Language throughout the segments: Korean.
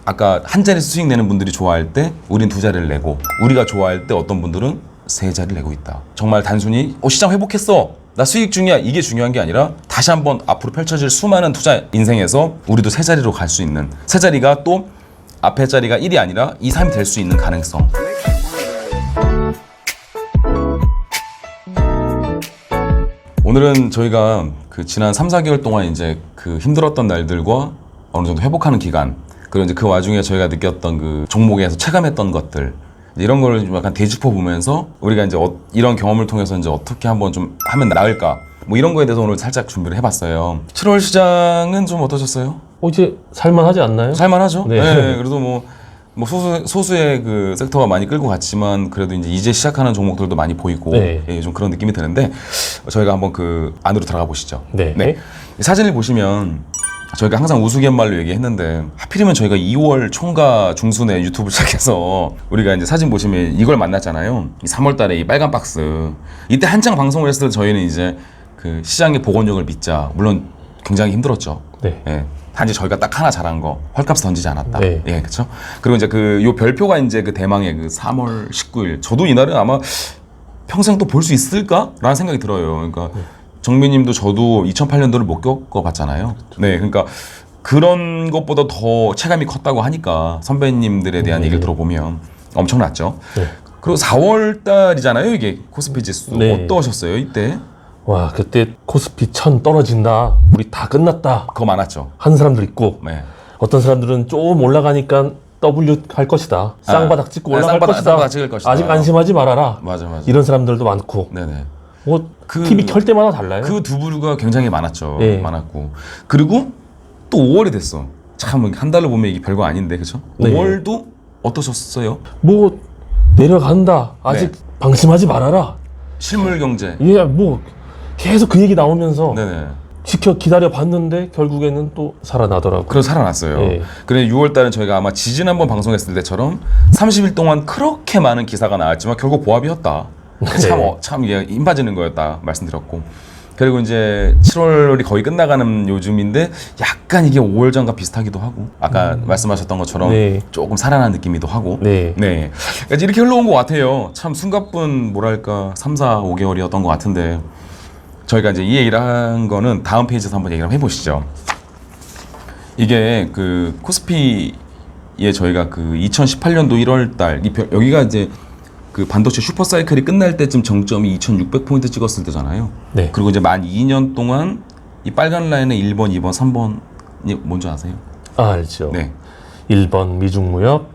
아까 한 자릿수 수익 내는 분들이 좋아할 때 우린 두 자리를 내고 우리가 좋아할 때 어떤 분들은 세 자리를 내고 있다. 정말 단순히 시장 회복했어, 나 수익 중이야, 이게 중요한 게 아니라 다시 한번 앞으로 펼쳐질 수많은 투자 인생에서 우리도 세 자리로 갈 수 있는, 세 자리가 또 앞에 자리가 1이 아니라 2, 3이 될 수 있는 가능성. 오늘은 저희가 그 지난 3, 4개월 동안 이제 그 힘들었던 날들과 어느 정도 회복하는 기간, 그리고 이제 그 와중에 저희가 느꼈던 그 종목에서 체감했던 것들, 이런 거를 좀 약간 되짚어 보면서 우리가 이제 이런 경험을 통해서 이제 어떻게 한번 좀 하면 나을까, 뭐 이런 거에 대해서 오늘 살짝 준비를 해봤어요. 7월 시장은 좀 어떠셨어요? 이제 살만하지 않나요? 살만하죠. 네. 네. 그래도 뭐 소수의 그 섹터가 많이 끌고 갔지만 그래도 이제 시작하는 종목들도 많이 보이고, 네. 예, 좀 그런 느낌이 드는데 저희가 한번 그 안으로 들어가 보시죠. 네. 사진을 보시면 저희가 항상 우스갯말로 얘기했는데 하필이면 저희가 2월 총과 중순에 유튜브 시작해서 우리가 이제 사진 보시면 이걸 만났잖아요. 3월 달에 이 빨간 박스. 이때 한창 방송을 했을 때 저희는 이제 그 시장의 복원력을 믿자. 물론 굉장히 힘들었죠. 네. 예. 단지 저희가 딱 하나 잘한 거, 헐값 던지지 않았다. 네. 예, 그렇죠. 그리고 이제 요 별표가 이제 그 대망의 그 3월 19일. 저도 이날은 아마 평생 또 볼 수 있을까라는 생각이 들어요. 그러니까 정민님도 저도 2008년도를 못 겪어봤잖아요. 네, 그러니까 그런 것보다 더 체감이 컸다고 하니까 선배님들에 대한 얘기를 들어보면 엄청났죠. 네. 그리고 4월 달이잖아요, 이게 코스피 지수. 네. 어떠셨어요, 이때? 와, 그때 코스피 1000 떨어진다, 우리 다 끝났다 그거 많았죠. 한 사람들 있고, 네. 어떤 사람들은 좀 올라가니까 W 할 것이다, 쌍바닥 찍고 네, 올라갈 쌍바닥 찍을 것이다. 아직 안심하지 말아라. 맞아. 이런 사람들도 많고, 네네. 뭐 TV 켤 때마다 달라요. 그 두 부류가 굉장히 많았죠. 네. 많았고. 그리고 또 5월이 됐어. 참 한 달로 보면 이게 별거 아닌데, 그렇죠? 네. 5월도 어떠셨어요? 뭐 내려간다, 아직 네. 방심하지 말아라. 실물 경제. 예, 뭐 계속 그 얘기 나오면서 네네. 기다려 봤는데 결국에는 또 살아나더라고. 그래서 살아났어요. 네. 그래 6월 달은 저희가 아마 지지난번 방송했을 때처럼 30일 동안 그렇게 많은 기사가 나왔지만 결국 보합이었다. 네. 참 이게 힘 빠지는 거였다 말씀드렸고. 그리고 이제 7월이 거의 끝나가는 요즘인데 약간 이게 5월 전과 비슷하기도 하고, 아까 말씀하셨던 것처럼 네. 조금 살아난 느낌이기도 하고. 네. 그러니까 이렇게 흘러온 것 같아요. 참 숨가쁜 뭐랄까 3, 4, 5개월이었던 것 같은데 저희가 이제 이 얘기를 한 거는 다음 페이지에서 한번 얘기를 해보시죠. 이게 그 코스피에 저희가 그 2018년도 1월 달 여기가 이제 그 반도체 슈퍼사이클이 끝날 때쯤 정점이 2600포인트 찍었을 때잖아요. 네. 그리고 이제 만 2년 동안 이 빨간 라인의 1번, 2번, 3번이 뭔지 아세요? 알죠. 네. 1번 미중무역,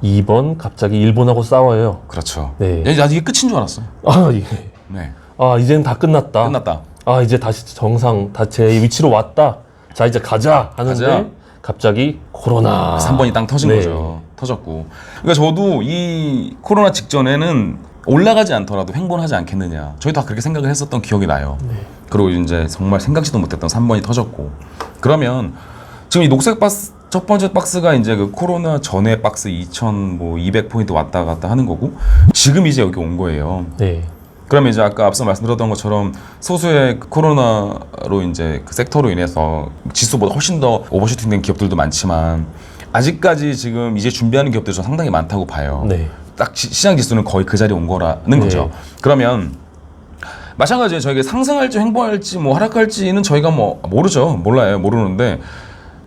2번 갑자기 일본하고 싸워요. 그렇죠. 네. 나 이게 끝인 줄 알았어요. 예. 네. 이젠 다 끝났다. 끝났다. 이제 다시 정상, 제 위치로 왔다. 자, 이제 가자 하는데 가자. 갑자기 코로나. 3번이 땅 터진 네. 거죠. 터졌고. 그러니까 저도 이 코로나 직전에는 올라가지 않더라도 횡보하지 않겠느냐. 저희도 다 그렇게 생각을 했었던 기억이 나요. 네. 그리고 이제 정말 생각지도 못했던 3번이 터졌고. 그러면 지금 이 녹색 박스, 첫 번째 박스가 이제 그 코로나 전에 박스 2200포인트 왔다 갔다 하는 거고, 지금 이제 여기 온 거예요. 네. 그러면 이제 아까 앞서 말씀드렸던 것처럼 소수의 그 코로나로 이제 그 섹터로 인해서 지수보다 훨씬 더 오버슈팅된 기업들도 많지만 아직까지 지금 이제 준비하는 기업들이 상당히 많다고 봐요. 네. 딱 시장 지수는 거의 그 자리에 온 거라는 거죠. 그러면 마찬가지로 저희가 상승할지 횡보할지 뭐 하락할지는 저희가 뭐 모르는데,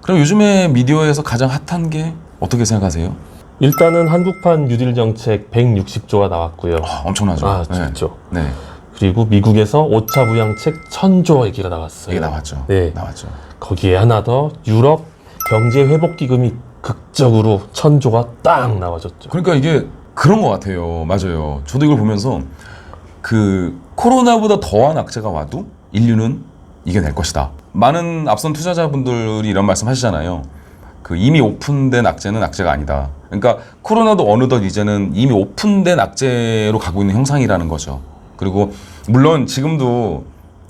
그럼 요즘에 미디어에서 가장 핫한 게 어떻게 생각하세요? 일단은 한국판 뉴딜 정책 160조가 나왔고요. 엄청나죠. 진짜. 네. 그리고 미국에서 5차 부양책 1000조 얘기가 나왔어요. 이게 나왔죠. 네. 나왔죠. 거기에 하나 더 유럽 경제 회복 기금이 극적으로 1000조가 딱 나와줬죠. 그러니까 이게 그런 것 같아요. 맞아요. 저도 이걸 보면서 그 코로나보다 더한 악재가 와도 인류는 이겨낼 것이다. 많은 앞선 투자자분들이 이런 말씀 하시잖아요. 그 이미 오픈된 악재는 악재가 아니다. 그러니까 코로나도 어느덧 이제는 이미 오픈된 악재로 가고 있는 형상이라는 거죠. 그리고 물론 지금도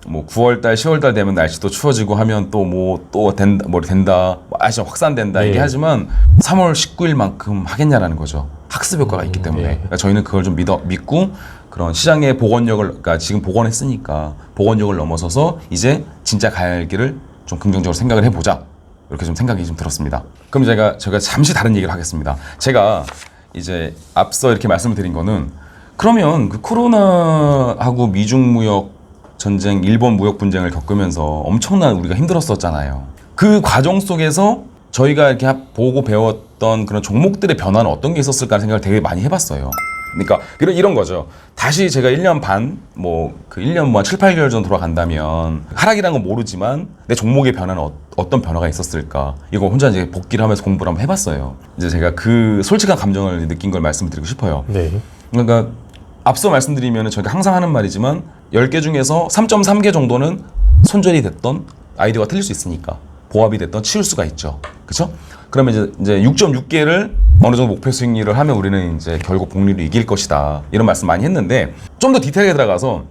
뭐 9월달, 10월달 되면 날씨도 추워지고 하면 또 된다, 날씨 확산된다 네. 얘기하지만 3월 19일만큼 하겠냐라는 거죠. 학습 효과가 있기 때문에. 네. 그러니까 저희는 그걸 좀 믿고 그런 시장의 복원력을, 그러니까 지금 복원했으니까 복원력을 넘어서서 이제 진짜 갈 길을 좀 긍정적으로 생각을 해보자. 이렇게 좀 생각이 좀 들었습니다. 그럼 제가 잠시 다른 얘기를 하겠습니다. 제가 이제 앞서 이렇게 말씀을 드린 거는 그러면 그 코로나하고 미중 무역 전쟁, 일본 무역 분쟁을 겪으면서 엄청난 우리가 힘들었었잖아요. 그 과정 속에서 저희가 이렇게 보고 배웠던 그런 종목들의 변화는 어떤 게 있었을까 생각을 되게 많이 해봤어요. 그러니까 이런 거죠. 다시 제가 1년 반, 그 1년 뭐 7, 8개월 전 돌아간다면 하락이라는 건 모르지만 내 종목의 변화는 어떤 변화가 있었을까? 이거 혼자 이제 복기를 하면서 공부를 한번 해봤어요. 이제 제가 그 솔직한 감정을 느낀 걸 말씀드리고 싶어요. 네. 그러니까 앞서 말씀드리면 저희가 항상 하는 말이지만 10개 중에서 3.3개 정도는 손절이 됐던 아이디어가 틀릴 수 있으니까 보합이 됐던 치울 수가 있죠. 그렇죠? 그러면 이제 6.6개를 어느 정도 목표 수익률을 하면 우리는 이제 결국 복리로 이길 것이다. 이런 말씀 많이 했는데 좀 더 디테일하게 들어가서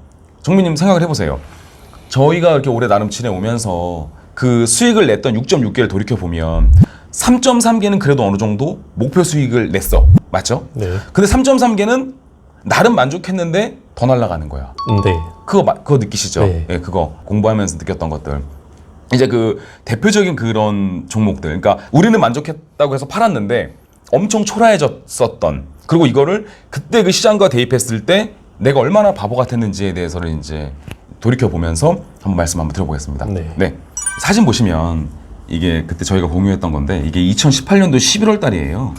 정민님 생각을 해보세요. 저희가 이렇게 올해 나름 지내오면서 그 수익을 냈던 6.6개를 돌이켜 보면 3.3개는 그래도 어느 정도 목표 수익을 냈어. 맞죠? 네. 근데 3.3개는 나름 만족했는데 더 날아가는 거야. 네. 그거 느끼시죠? 네. 예, 그거 공부하면서 느꼈던 것들. 이제 그 대표적인 그런 종목들. 그러니까 우리는 만족했다고 해서 팔았는데 엄청 초라해졌었던. 그리고 이거를 그때 그 시장과 대입했을 때 내가 얼마나 바보 같았는지에 대해서는 이제 돌이켜 보면서 한번 말씀 한번 드려보겠습니다. 네. 사진 보시면 이게 그때 저희가 공유했던 건데 이게 2018년도 11월 달이에요.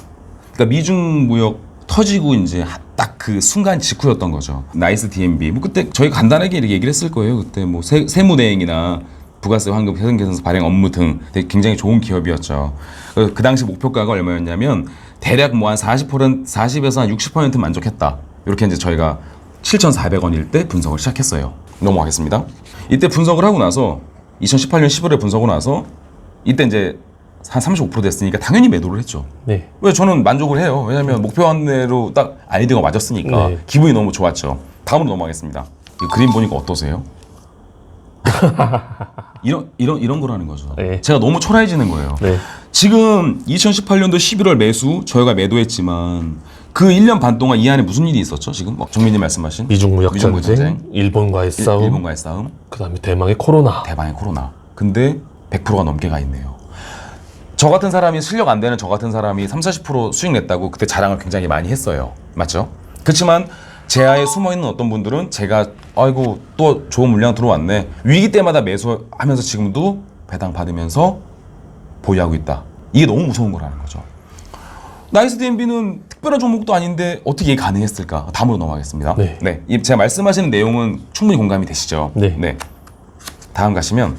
그러니까 미중 무역 터지고 이제 딱 그 순간 직후였던 거죠. 나이스 DNB. 뭐 그때 저희 간단하게 이렇게 얘기를 했을 거예요. 그때 뭐 세무대행이나 부가세 환급 세금계산서 발행 업무 등 되게 굉장히 좋은 기업이었죠. 그 당시 목표가가 얼마였냐면 대략 뭐 한 40에서 한 60% 만족했다. 이렇게 이제 저희가 7,400원일 때 분석을 시작했어요. 넘어가겠습니다. 이때 분석을 하고 나서 2018년 11월에 분석을 나서 이때 이제 한 35% 됐으니까 당연히 매도를 했죠. 네. 왜 저는 만족을 해요. 왜냐하면 목표한대로 딱 아이디어가 맞았으니까 네. 기분이 너무 좋았죠. 다음으로 넘어가겠습니다. 이 그림 보니까 어떠세요? 이런 거라는 거죠. 네. 제가 너무 초라해지는 거예요. 네. 지금 2018년도 11월 매수 저희가 매도했지만 그 1년 반 동안 이 안에 무슨 일이 있었죠? 지금 정민님 말씀하신 미중 무역 전쟁, 일본과의 싸움, 일본과의 싸움, 그다음에 대망의 코로나. 대만의 코로나. 근데 100%가 넘게 가 있네요. 저 같은 사람이 실력 안 되는 저 같은 사람이 30-40% 수익 냈다고 그때 자랑을 굉장히 많이 했어요. 맞죠? 그렇지만 제 하에 숨어있는 어떤 분들은 제가 아이고 또 좋은 물량 들어왔네. 위기 때마다 매수하면서 지금도 배당 받으면서 보유하고 있다. 이게 너무 무서운 거라는 거죠. 나이스 DNB는 특별한 종목도 아닌데 어떻게 이게 가능했을까? 다음으로 넘어가겠습니다. 네. 제가 말씀하시는 내용은 충분히 공감이 되시죠? 네. 다음 가시면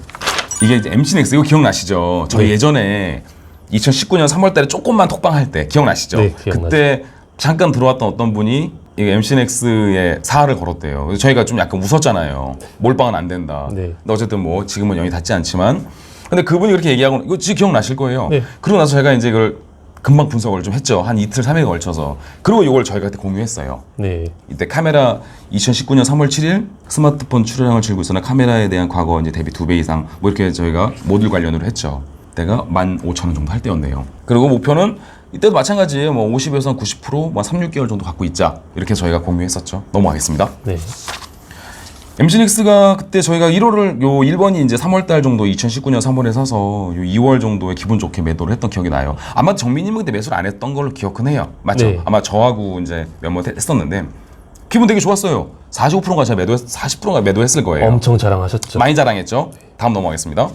이게 이제 MC넥스 이거 기억나시죠? 저희 네. 예전에 2019년 3월 달에 조금만 톡방할 때 기억나시죠? 네, 기억나죠. 그때 잠깐 들어왔던 어떤 분이 이 MC넥스에 사활을 걸었대요. 그래서 저희가 좀 약간 웃었잖아요. 몰빵은 안 된다. 네. 근데 어쨌든 뭐 지금은 영이 닿지 않지만 근데 그분이 그렇게 얘기하고 이거 지금 기억나실 거예요. 네. 그러고 나서 제가 이제 그걸 금방 분석을 좀 했죠. 한 이틀, 3일에 걸쳐서. 그리고 이걸 저희가 그때 공유했어요. 네. 이때 카메라 2019년 3월 7일 스마트폰 출하량을 줄고 있으나 카메라에 대한 과거 이제 대비 2배 이상 뭐 이렇게 저희가 모듈 관련으로 했죠. 때가 15,000원 정도 할 때였네요. 그리고 목표는 이때도 마찬가지예요. 뭐 50에서 90%, 뭐 3, 6개월 정도 갖고 있자. 이렇게 저희가 공유했었죠. 넘어가겠습니다. 네. MC넥스가 그때 저희가 1월을 요 1번이 이제 3월 달 정도 2019년 3월에 사서 요 2월 정도에 기분 좋게 매도를 했던 기억이 나요. 아마 정민님은 그때 매수를 안 했던 걸로 기억은 해요. 맞죠? 네. 아마 저하고 이제 몇번 했었는데 기분 되게 좋았어요. 45%가 제가 40%가 매도했을 거예요. 엄청 자랑하셨죠. 많이 자랑했죠. 다음 넘어가겠습니다.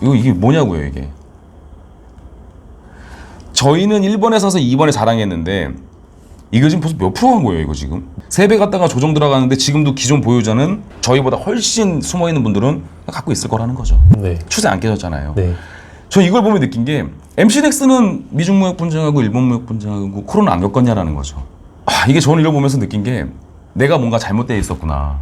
이게 뭐냐고요, 이게. 저희는 1번에 사서 2번에 자랑했는데 이거 지금 벌써 몇 프로 한 거예요, 이거 지금? 3배 갔다가 조정 들어가는데 지금도 기존 보유자는 저희보다 훨씬 숨어있는 분들은 갖고 있을 거라는 거죠. 네. 추세 안 깨졌잖아요. 네. 저 이걸 보면 느낀 게 MC넥스는 미중 무역 분쟁하고 일본 무역 분쟁하고 코로나 안 겪었냐라는 거죠. 이게 저는 이걸 보면서 느낀 게 내가 뭔가 잘못되어 있었구나.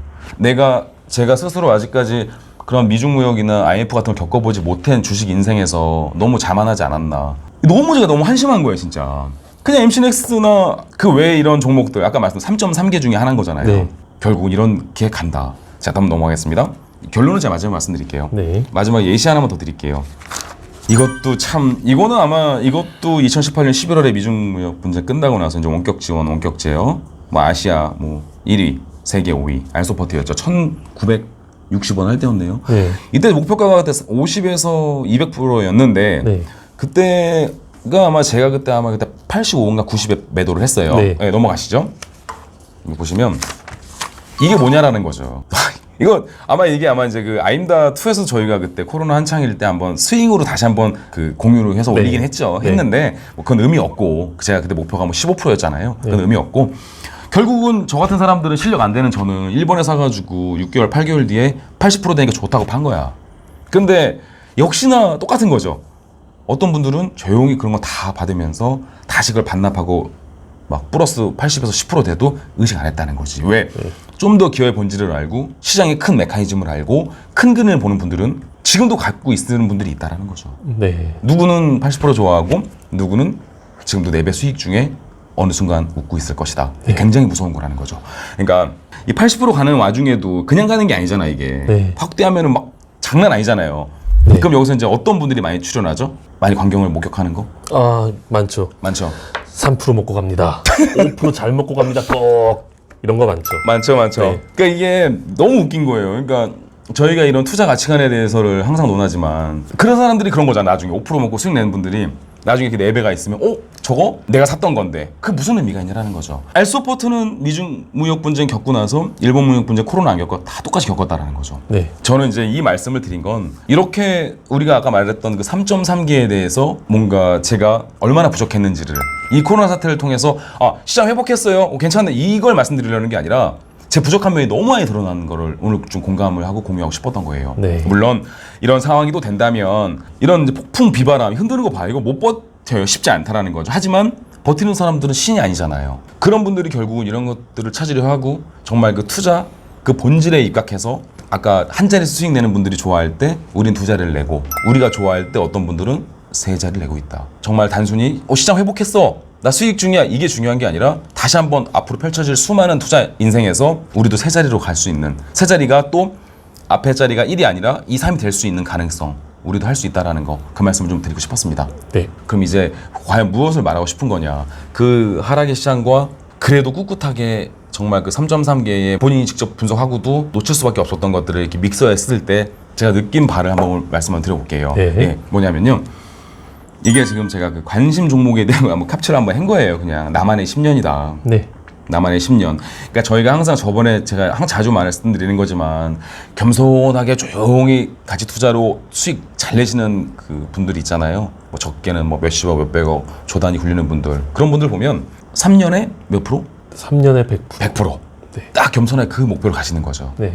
제가 스스로 아직까지 그런 미중 무역이나 IMF 같은 걸 겪어보지 못한 주식 인생에서 너무 자만하지 않았나. 제가 너무 한심한 거예요, 진짜. 그냥 MC넥스나 그 외에 이런 종목들 아까 말씀 3.3개 중에 하나인 거잖아요. 네. 결국은 이런 게 간다. 자, 다음 넘어가겠습니다. 결론은 제가 마지막에 말씀드릴게요. 네. 마지막에 예시 하나만 더 드릴게요. 이거는 아마 이것도 2018년 11월에 미중 무역 분쟁 끝나고 나서 이제 원격 지원, 원격 제어, 뭐 아시아 뭐 1위, 세계 5위, 알소퍼트였죠. 1,900 60원 할 때였네요. 네. 이때 목표가가 50에서 200%였는데 네. 그때가 아마 제가 그때 85인가 90에 매도를 했어요. 네. 네, 넘어가시죠. 여기 보시면 이게 뭐냐라는 거죠. 이거 아마 이제 그 아임다 2에서 저희가 그때 코로나 한창일 때 한번 스윙으로 다시 한번 그 공유를 해서 네. 올리긴 했죠. 네. 했는데 뭐 그건 의미 없고 제가 그때 목표가 뭐 15%였잖아요. 그건 네. 의미 없고 결국은 저 같은 사람들은 실력 안 되는 저는 일본에 사가지고 6개월, 8개월 뒤에 80% 되니까 좋다고 판 거야. 근데 역시나 똑같은 거죠. 어떤 분들은 조용히 그런 거 다 받으면서 다시 그걸 반납하고 막 플러스 80에서 10% 돼도 의식 안 했다는 거지. 왜? 좀 더 기업의 본질을 알고 시장의 큰 메커니즘을 알고 큰 그림을 보는 분들은 지금도 갖고 있는 분들이 있다라는 거죠. 네. 누구는 80% 좋아하고 누구는 지금도 4배 수익 중에 어느 순간 웃고 있을 것이다. 네. 굉장히 무서운 거라는 거죠. 그러니까 이 80% 가는 와중에도 그냥 가는 게 아니잖아 이게. 네. 확대하면은 막 장난 아니잖아요. 네. 그럼 여기서 이제 어떤 분들이 많이 출연하죠? 많이 광경을 목격하는 거? 아, 많죠. 많죠. 3% 먹고 갑니다. 5%잘 먹고 갑니다. 꼭 이런 거 많죠. 많죠. 네. 그러니까 이게 너무 웃긴 거예요. 그러니까 저희가 이런 투자 가치관에 대해서를 항상 논하지만 그런 사람들이 그런 거잖아. 나중에 5% 먹고 수익 내는 분들이 나중에 이렇게 4배가 있으면 저거 내가 샀던 건데 그게 무슨 의미가 있냐라는 거죠. 알소포트는 미중 무역 분쟁 겪고 나서 일본 무역 분쟁 코로나 안 겪고 다 똑같이 겪었다라는 거죠. 네. 저는 이제 이 말씀을 드린 건 이렇게 우리가 아까 말했던 그 3.3기에 대해서 뭔가 제가 얼마나 부족했는지를 이 코로나 사태를 통해서 시장 회복했어요. 괜찮네. 이걸 말씀드리려는 게 아니라 제 부족한 면이 너무 많이 드러나는 거를 오늘 좀 공감을 하고 공유하고 싶었던 거예요. 네. 물론 이런 상황이 또 된다면 이런 이제 폭풍 비바람 흔드는 거 봐요. 이거 못 버텨요. 쉽지 않다라는 거죠. 하지만 버티는 사람들은 신이 아니잖아요. 그런 분들이 결국은 이런 것들을 찾으려 하고 정말 그 투자 그 본질에 입각해서 아까 한 자리 수익 내는 분들이 좋아할 때 우린 두 자리를 내고 우리가 좋아할 때 어떤 분들은 세 자리를 내고 있다. 정말 단순히 시장 회복했어. 나 수익 중이야. 이게 중요한 게 아니라 다시 한번 앞으로 펼쳐질 수많은 투자 인생에서 우리도 세 자리로 갈 수 있는 세 자리가 또 앞에 자리가 1이 아니라 2, 3이 될 수 있는 가능성 우리도 할 수 있다라는 거 그 말씀을 좀 드리고 싶었습니다. 네. 그럼 이제 과연 무엇을 말하고 싶은 거냐 그 하락의 시장과 그래도 꿋꿋하게 정말 그 3.3개의 본인이 직접 분석하고도 놓칠 수밖에 없었던 것들을 이렇게 믹서했을 때 제가 느낀 바를 한번 말씀을 드려볼게요. 네. 예, 뭐냐면요. 이게 지금 제가 그 관심 종목에 대한 한번 캡처를 한번 한 거예요. 그냥 나만의 10년이다. 네. 나만의 10년. 그러니까 저희가 항상 저번에 제가 항상 자주 말씀드리는 거지만 겸손하게 조용히 가치 투자로 수익 잘 내시는 그 분들이 있잖아요. 뭐 적게는 뭐 몇십억, 몇백억 조단위 굴리는 분들. 그런 분들 보면 3년에 몇 프로? 3년에 100%. 100%. 네. 딱 겸손하게 그 목표를 가시는 거죠. 네.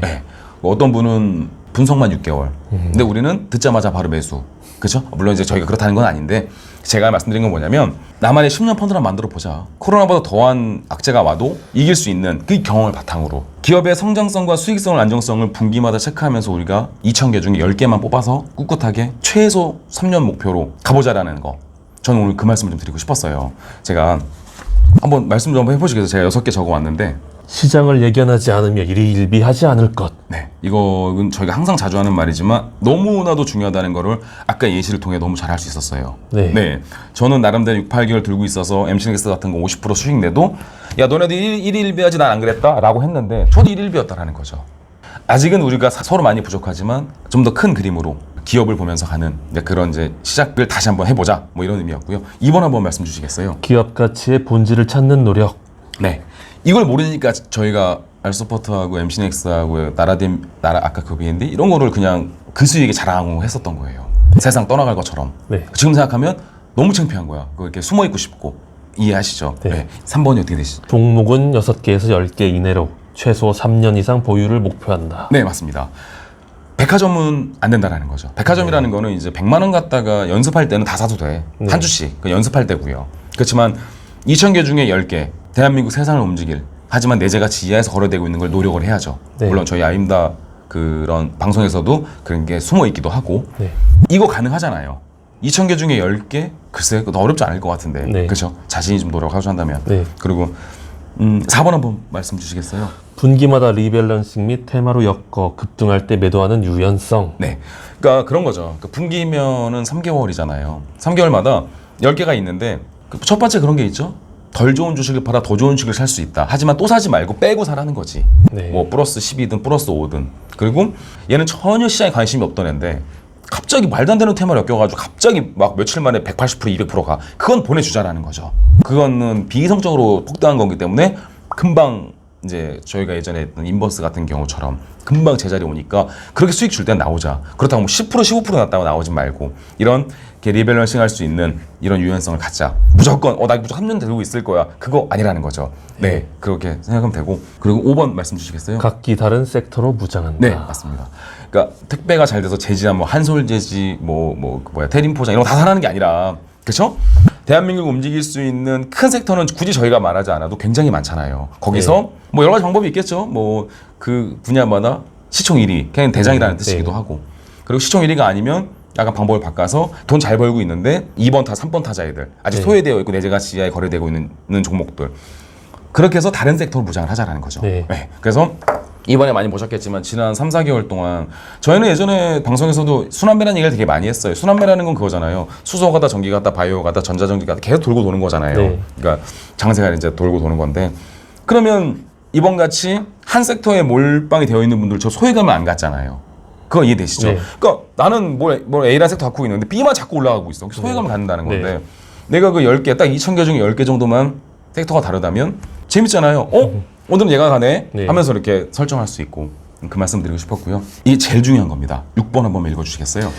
뭐 어떤 분은 분석만 6개월. 근데 우리는 듣자마자 바로 매수. 그죠? 물론 이제 저희가 그렇다는 건 아닌데 제가 말씀드린 건 뭐냐면 나만의 10년 펀드를 만들어 보자. 코로나보다 더한 악재가 와도 이길 수 있는 그 경험을 바탕으로 기업의 성장성과 수익성을 안정성을 분기마다 체크하면서 우리가 2,000개 중에 10개만 뽑아서 꿋꿋하게 최소 3년 목표로 가보자라는 거. 저는 오늘 그 말씀을 좀 드리고 싶었어요. 제가 한번 말씀 좀 한번 해보시겠어요? 제가 6개 적어왔는데 시장을 예견하지 않으며 일희일비하지 않을 것. 네, 이건 저희가 항상 자주 하는 말이지만 너무나도 중요하다는 거를 아까 예시를 통해 너무 잘 할 수 있었어요. 네. 저는 나름대로 6, 8개월 들고 있어서 MC넥스 같은 거 50% 수익 내도 야 너네들 1일비하지 난 안 그랬다 라고 했는데 저도 1일비였다라는 거죠. 아직은 우리가 서로 많이 부족하지만 좀 더 큰 그림으로 기업을 보면서 가는 그런 이제 시작을 다시 한번 해보자 뭐 이런 의미였고요. 2번 한번 말씀 주시겠어요? 기업 가치의 본질을 찾는 노력. 네. 이걸 모르니까 저희가 알소포트하고 MC넥스하고 아까 그 BND 이런 거를 그냥 그 수익에 자랑하고 했었던 거예요. 세상 떠나갈 것처럼. 네. 지금 생각하면 너무 창피한 거야. 그거 이렇게 숨어 있고 싶고. 이해하시죠? 네. 네. 3번이 어떻게 되시죠? 종목은 6개에서 10개 이내로 최소 3년 이상 보유를 목표한다. 네, 맞습니다. 백화점은 안 된다라는 거죠. 백화점이라는 거는 이제 100만 원 갖다가 연습할 때는 다 사도 돼. 네. 한 주씩. 그 연습할 때고요. 그렇지만 2,000개 중에 10개. 대한민국 세상을 움직일. 하지만 내재가 지하에서 거래되고 있는 걸 노력을 해야죠. 네. 물론 저희 아임다 그런 방송에서도 그런 게 숨어 있기도 하고. 네. 이거 가능하잖아요. 2,000개 중에 10개? 글쎄, 그거 어렵지 않을 것 같은데. 네. 그렇죠? 자신이 좀 노력하신다면. 네. 그리고 4번 한번 말씀 주시겠어요? 분기마다 리밸런싱 및 테마로 엮어 급등할 때 매도하는 유연성. 네. 그러니까 그런 거죠. 그 분기면은 3개월이잖아요. 3개월마다 10개가 있는데 첫 번째 그런 게 있죠. 덜 좋은 주식을 팔아 더 좋은 주식을 살 수 있다. 하지만 또 사지 말고 빼고 사라는 거지. 네. 뭐 플러스 10이든 플러스 5든. 그리고 얘는 전혀 시장에 관심이 없던 애인데 갑자기 말도 안 되는 테마를 엮여가지고 갑자기 막 며칠 만에 180% 200%가 그건 보내주자라는 거죠. 그거는 비이성적으로 폭등한 거기 때문에 금방 이제 저희가 예전에 했던 인버스 같은 경우처럼 금방 제자리 오니까 그렇게 수익 줄 땐 나오자. 그렇다고 뭐 10% 15% 났다고 나오지 말고 이런 리밸런싱 할 수 있는 이런 유연성을 갖자. 무조건 나 무조건 3년 들고 있을 거야. 그거 아니라는 거죠. 네, 그렇게 생각하면 되고. 그리고 5번 말씀 주시겠어요? 각기 다른 섹터로 무장한다. 네, 맞습니다. 그러니까 택배가 잘 돼서 제지한 뭐 한솔제지 태림포장 이런 거 다 사라는 게 아니라 그렇죠? 대한민국 움직일 수 있는 큰 섹터는 굳이 저희가 말하지 않아도 굉장히 많잖아요. 거기서 뭐 여러 가지 방법이 있겠죠. 뭐 그 분야마다 시총 1위, 그냥 대장이라는 뜻이기도 하고. 그리고 시총 1위가 아니면 약간 방법을 바꿔서 돈 잘 벌고 있는데 2번 타, 3번 타자애들 아직 소외되어 있고 내재가 지하에 거래되고 있는 종목들. 그렇게 해서 다른 섹터로 무장을 하자라는 거죠. 네. 그래서 이번에 많이 보셨겠지만 지난 3, 4개월 동안 저희는 예전에 방송에서도 순환매라는 얘기를 되게 많이 했어요. 순환매라는 건 그거잖아요. 수소 가다 전기 가다 바이오 가다 전자전기 가다 계속 돌고 도는 거잖아요. 네. 그러니까 장세가 이제 돌고 도는 건데 그러면 이번 같이 한 섹터에 몰빵이 되어 있는 분들 저 소외감을 안 갖잖아요. 그거 이해되시죠? 네. 그러니까 나는 뭐 A라는 섹터 갖고 있는데 B만 자꾸 올라가고 있어. 소외감을 갖는다는 건데 네. 내가 그 10개 딱 2,000개 중에 10개 정도만 섹터가 다르다면 재밌잖아요. 오늘은 얘가 가네 네. 하면서 이렇게 설정할 수 있고 그 말씀 드리고 싶었고요. 이게 제일 중요한 겁니다. 6번 한번 읽어주시겠어요?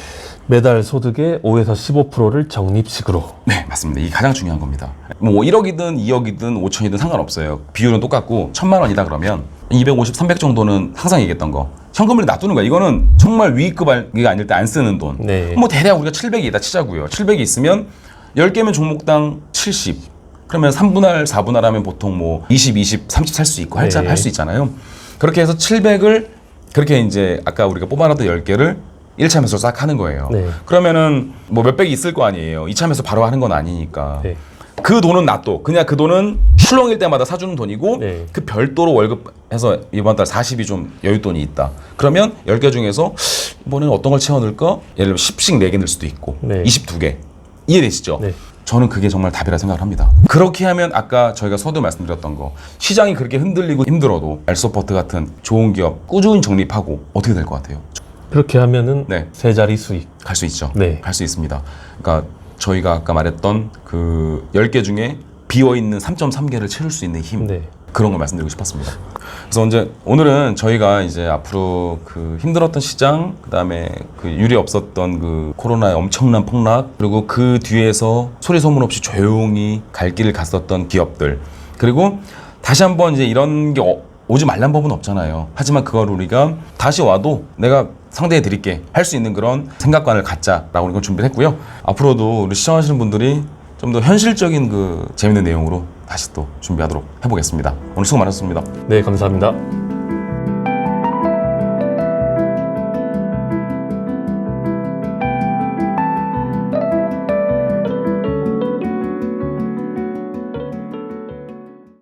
매달 소득의 5에서 15%를 적립식으로. 네, 맞습니다. 이게 가장 중요한 겁니다. 뭐 1억이든 2억이든 5천이든 상관없어요. 비율은 똑같고 1,000만 원이다 그러면 250, 300 정도는 항상 얘기했던 거. 현금을 놔두는 거야. 이거는 정말 위급이 아닐 때 안 쓰는 돈. 네. 뭐 대략 우리가 700이다 치자고요. 700이 있으면 10개면 종목당 70. 그러면 3분할, 4분할 하면 보통 뭐 20, 30 살 수 있고 할 수 있잖아요. 그렇게 해서 700을 그렇게 이제 아까 우리가 뽑아놨던 10개를 1차 매수로 싹 하는 거예요. 네. 그러면은 뭐 몇백이 있을 거 아니에요. 2차 매수 바로 하는 건 아니니까. 네. 그 돈은 놔둬. 그냥 그 돈은 출렁일 때마다 사주는 돈이고 네. 그 별도로 월급해서 이번 달 40이 좀 여윳돈이 있다. 그러면 10개 중에서 이번에는 어떤 걸 채워 넣을까? 예를 들면 10씩 4개 넣을 수도 있고 네. 22개. 이해되시죠? 네. 저는 그게 정말 답이라 생각을 합니다. 그렇게 하면 아까 저희가 서두 말씀드렸던 거 시장이 그렇게 흔들리고 힘들어도 알소퍼트 같은 좋은 기업 꾸준히 적립하고 어떻게 될 것 같아요? 그렇게 하면은 네. 세 자리 수익. 갈 수 있죠. 네. 갈 수 있습니다. 그러니까 저희가 아까 말했던 그 10개 중에 비어있는 3.3개를 채울 수 있는 힘. 네. 그런 걸 말씀드리고 싶었습니다. 그래서 이제 오늘은 저희가 이제 앞으로 그 힘들었던 시장, 그다음에 그 유례 없었던 그 코로나의 엄청난 폭락, 그리고 그 뒤에서 소리 소문 없이 조용히 갈 길을 갔었던 기업들, 그리고 다시 한번 이제 이런 게 오지 말란 법은 없잖아요. 하지만 그걸 우리가 다시 와도 내가 상대해 드릴게 할 수 있는 그런 생각관을 갖자라고 이걸 준비를 했고요. 앞으로도 우리 시청하시는 분들이 좀 더 현실적인 그 재밌는 내용으로 다시 또 준비하도록 해보겠습니다. 오늘 수고 많으셨습니다. 네, 감사합니다.